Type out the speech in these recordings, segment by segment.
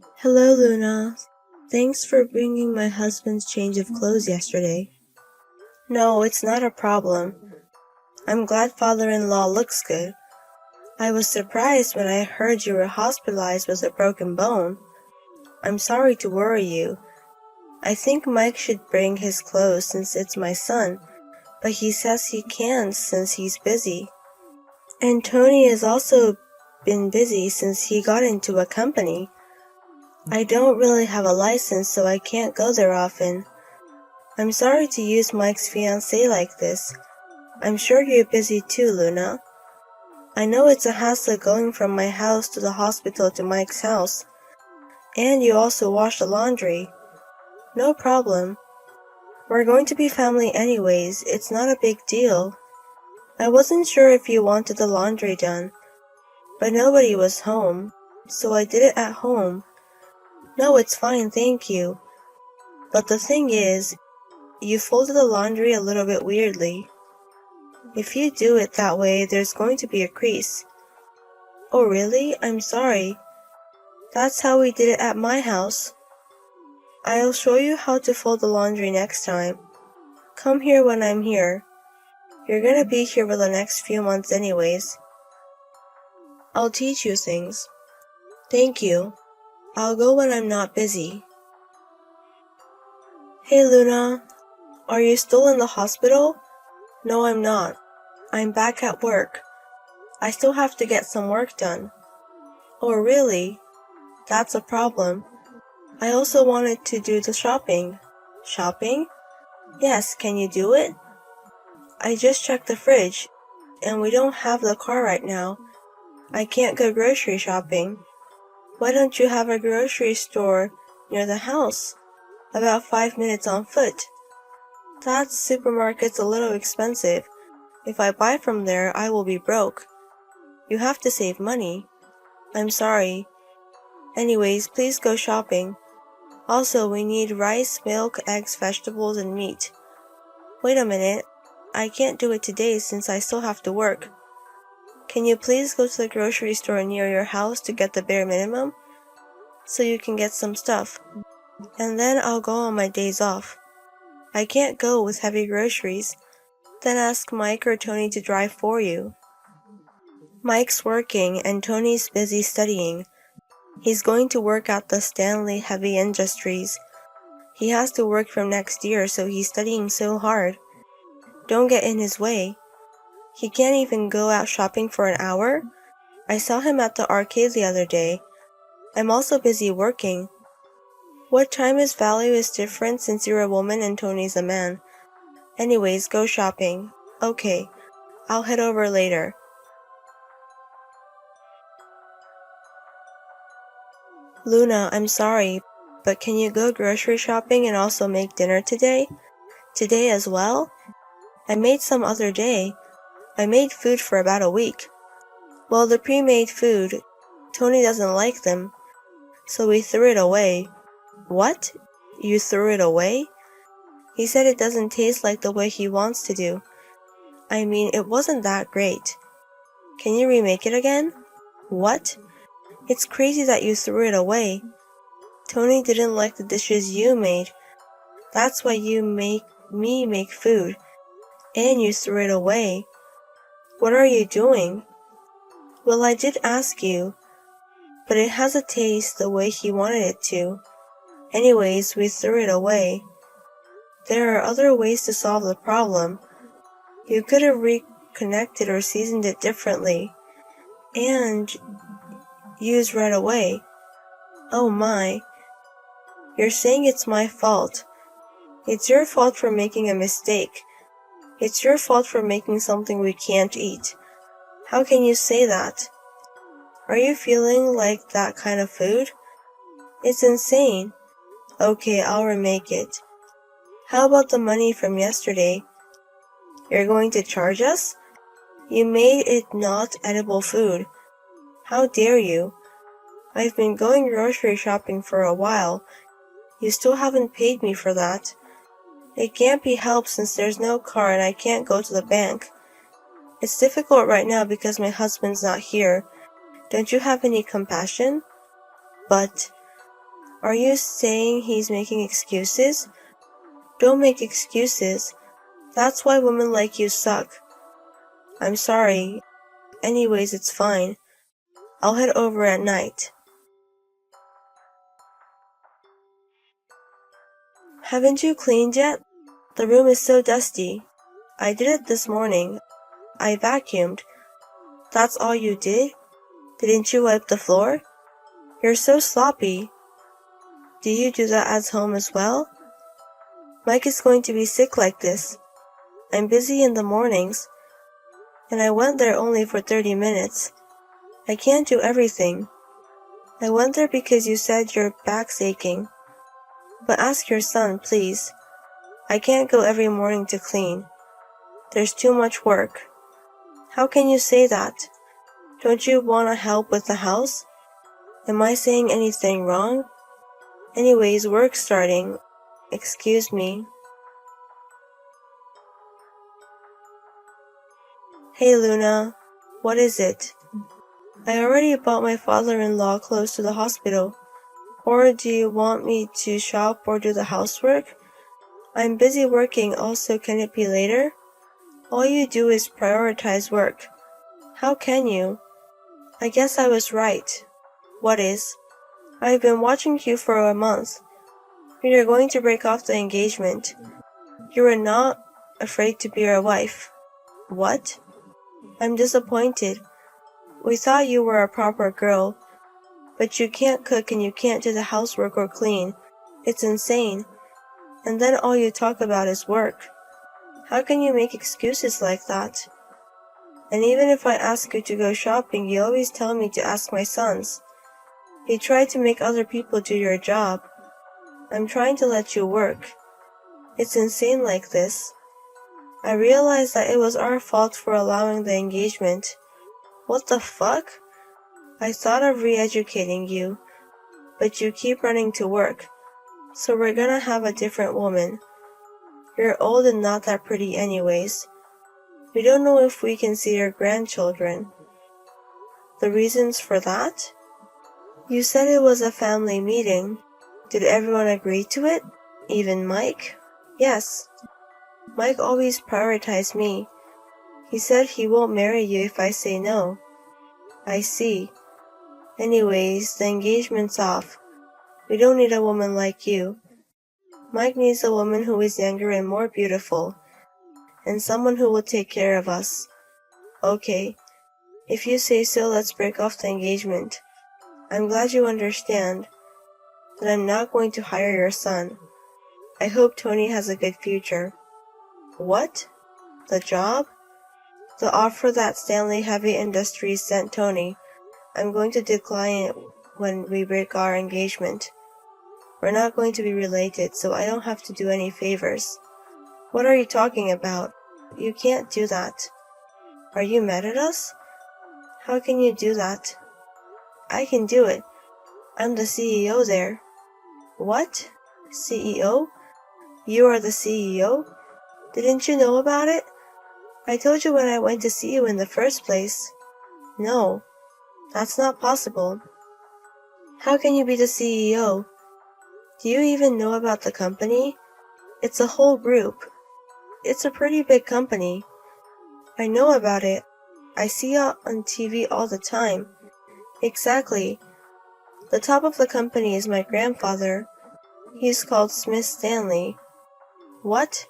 Hello, Luna. Thanks for bringing my husband's change of clothes yesterday. No, it's not a problem. I'm glad father-in-law looks good. I was surprised when I heard you were hospitalized with a broken bone. I'm sorry to worry you. I think Mike should bring his clothes since it's my son, but he says he can't since he's busy. And Tony has also been busy since he got into a company. I don't really have a license, so I can't go there often. I'm sorry to use Mike's fiancée like this. I'm sure you're busy too, Luna. I know it's a hassle going from my house to the hospital to Mike's house. And you also wash the laundry. No problem. We're going to be family anyways, it's not a big deal. I wasn't sure if you wanted the laundry done, but nobody was home, so I did it at home. No, it's fine, thank you. But the thing is, you folded the laundry a little bit weirdly. If you do it that way, there's going to be a crease. Oh really? I'm sorry. That's how we did it at my house. I'll show you how to fold the laundry next time. Come here when I'm here. You're gonna be here for the next few months anyways. I'll teach you things. Thank you. I'll go when I'm not busy. Hey Luna, are you still in the hospital? No, I'm not. I'm back at work. I still have to get some work done. Oh really? That's a problem. I also wanted to do the shopping. Shopping? Yes, can you do it? I just checked the fridge, and we don't have the car right now. I can't go grocery shopping. Why don't you have a grocery store near the house? About 5 minutes on foot. That supermarket's a little expensive. If I buy from there, I will be broke. You have to save money. I'm sorry. Anyways, please go shopping. Also, we need rice, milk, eggs, vegetables, and meat. Wait a minute. I can't do it today since I still have to work. Can you please go to the grocery store near your house to get the bare minimum? So you can get some stuff. And then I'll go on my days off. I can't go with heavy groceries. Then ask Mike or Tony to drive for you. Mike's working and Tony's busy studying. He's going to work at the Stanley Heavy Industries. He has to work from next year, so he's studying so hard. Don't get in his way. He can't even go out shopping for an hour? I saw him at the arcade the other day. I'm also busy working. What time is value is different since you're a woman and Tony's a man. Anyways, go shopping. Okay, I'll head over later. Luna, I'm sorry, but can you go grocery shopping and also make dinner today? Today as well? I made some other day. I made food for about a week. Well, the pre-made food, Tony doesn't like them, so we threw it away. What? You threw it away? He said it doesn't taste like the way he wants to do. I mean, it wasn't that great. Can you remake it again? What? It's crazy that you threw it away. Tony didn't like the dishes you made. That's why you make me make food. And you threw it away. What are you doing? Well, I did ask you, but it has a taste the way he wanted it to. Anyways, we threw it away. There are other ways to solve the problem. You could have reconnected or seasoned it differently. And used right away. Oh my. You're saying it's my fault. It's your fault for making a mistake. It's your fault for making something we can't eat. How can you say that? Are you feeling like that kind of food? It's insane. Okay, I'll remake it. How about the money from yesterday? You're going to charge us? You made it not edible food. How dare you? I've been going grocery shopping for a while. You still haven't paid me for that. It can't be helped since there's no car and I can't go to the bank. It's difficult right now because my husband's not here. Don't you have any compassion? But Are you saying he's making excuses? Don't make excuses. That's why women like you suck. I'm sorry. Anyways, it's fine. I'll head over at night. Haven't you cleaned yet? The room is so dusty. I did it this morning. I vacuumed. That's all you did? Didn't you wipe the floor? You're so sloppy. Do you do that at home as well? Mike is going to be sick like this. I'm busy in the mornings, and I went there only for 30 minutes. I can't do everything. I went there because you said your back's aching. But ask your son, please. I can't go every morning to clean. There's too much work. How can you say that? Don't you want to help with the house? Am I saying anything wrong? Anyways, work's starting. Excuse me. Hey Luna, what is it? I already bought my father-in-law clothes to the hospital. Or do you want me to shop or do the housework? I'm busy working, also can it be later? All you do is prioritize work. How can you? I guess I was right. What is? I've been watching you for a month. We are going to break off the engagement. You are not afraid to be our wife. What? I'm disappointed. We thought you were a proper girl. But you can't cook and you can't do the housework or clean. It's insane. And then all you talk about is work. How can you make excuses like that? And even if I ask you to go shopping, you always tell me to ask my sons. You try to make other people do your job. I'm trying to let you work. It's insane like this. I realized that it was our fault for allowing the engagement. What the fuck? I thought of re-educating you, but you keep running to work. So we're gonna have a different woman. You're old and not that pretty anyways. We don't know if we can see your grandchildren. The reasons for that? You said it was a family meeting. Did everyone agree to it? Even Mike? Yes. Mike always prioritized me. He said he won't marry you if I say no. I see. Anyways, the engagement's off. We don't need a woman like you. Mike needs a woman who is younger and more beautiful, and someone who will take care of us. Okay, if you say so, let's break off the engagement. I'm glad you understand that I'm not going to hire your son. I hope Tony has a good future. What? The job? The offer that Stanley Heavy Industries sent Tony. I'm going to decline it when we break our engagement. We're not going to be related, so I don't have to do any favors. What are you talking about? You can't do that. Are you mad at us? How can you do that? I can do it. I'm the CEO there. What? CEO? You are the CEO? Didn't you know about it? I told you when I went to see you in the first place. No, that's not possible. How can you be the CEO? Do you even know about the company? It's a whole group. It's a pretty big company. I know about it. I see it on TV all the time. Exactly. The top of the company is my grandfather. He's called Smith Stanley. What?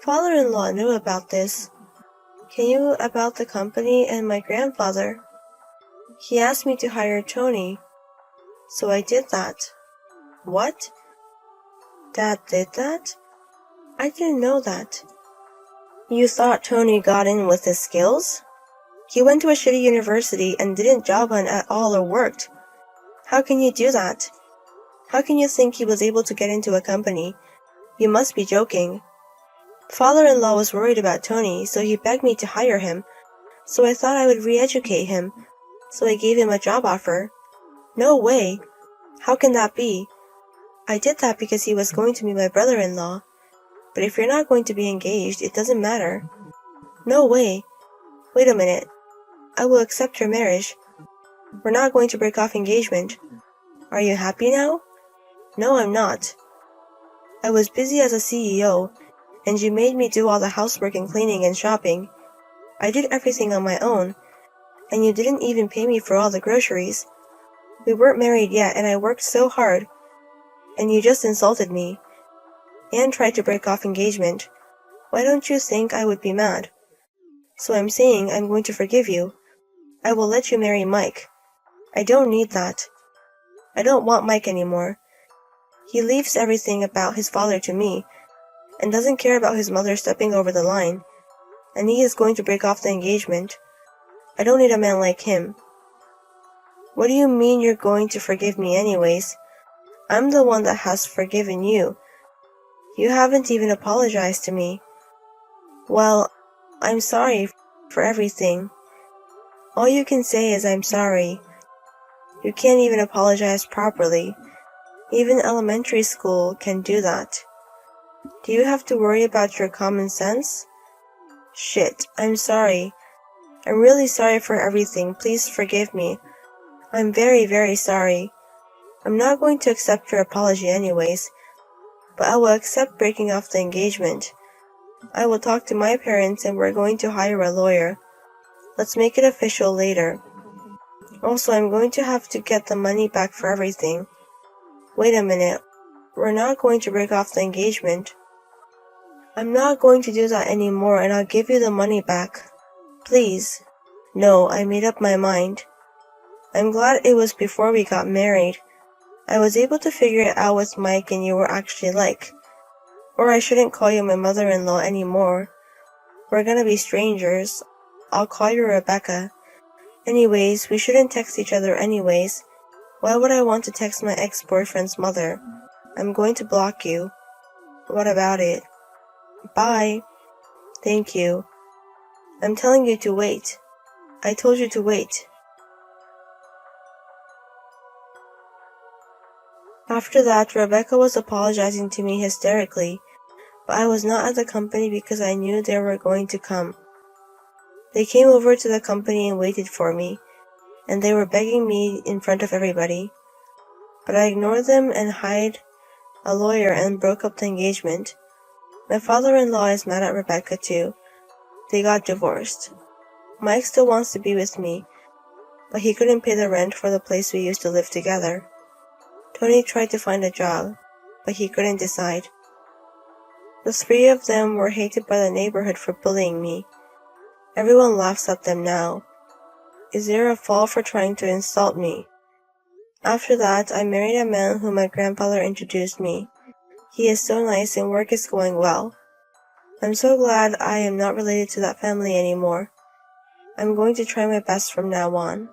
Father-in-law knew about this. Can you about the company and my grandfather? He asked me to hire Tony. So I did that. What? Dad did that? I didn't know that. You thought Tony got in with his skills? He went to a shitty university and didn't job hunt at all or worked. How can you do that? How can you think he was able to get into a company? You must be joking. Father-in-law was worried about Tony, so he begged me to hire him. So I thought I would re-educate him. So I gave him a job offer. No way. How can that be? I did that because he was going to be my brother-in-law. But if you're not going to be engaged, it doesn't matter. No way. Wait a minute. I will accept your marriage. We're not going to break off engagement. Are you happy now? No, I'm not. I was busy as a CEO, and you made me do all the housework and cleaning and shopping. I did everything on my own, and you didn't even pay me for all the groceries. We weren't married yet, and I worked so hard, and you just insulted me, and tried to break off engagement. Why don't you think I would be mad? So I'm saying I'm going to forgive you. I will let you marry Mike. I don't need that. I don't want Mike anymore. He leaves everything about his father to me, and doesn't care about his mother stepping over the line, and he is going to break off the engagement. I don't need a man like him. What do you mean you're going to forgive me anyways? I'm the one that has forgiven you. You haven't even apologized to me. Well, I'm sorry for everything. All you can say is I'm sorry. You can't even apologize properly. Even elementary school can do that. Do you have to worry about your common sense? Shit, I'm sorry. I'm really sorry for everything. Please forgive me. I'm very, very sorry. I'm not going to accept your apology anyways, but I will accept breaking off the engagement. I will talk to my parents and we're going to hire a lawyer. Let's make it official later. Also, I'm going to have to get the money back for everything. Wait a minute. We're not going to break off the engagement. I'm not going to do that anymore and I'll give you the money back. Please. No, I made up my mind. I'm glad it was before we got married. I was able to figure it out with Mike and you were actually like. Or I shouldn't call you my mother-in-law anymore. We're gonna be strangers. I'll call you Rebecca. Anyways, we shouldn't text each other anyways. Why would I want to text my ex-boyfriend's mother? I'm going to block you. What about it? Bye. Thank you. I'm telling you to wait. I told you to wait. After that, Rebecca was apologizing to me hysterically, but I was not at the company because I knew they were going to come. They came over to the company and waited for me, and they were begging me in front of everybody. But I ignored them and hired a lawyer and broke up the engagement. My father-in-law is mad at Rebecca too. They got divorced. Mike still wants to be with me, but he couldn't pay the rent for the place we used to live together. Tony tried to find a job, but he couldn't decide. The three of them were hated by the neighborhood for bullying me. Everyone laughs at them now. Is there a fall for trying to insult me? After that, I married a man whom my grandfather introduced me. He is so nice and work is going well. I'm so glad I am not related to that family anymore. I'm going to try my best from now on.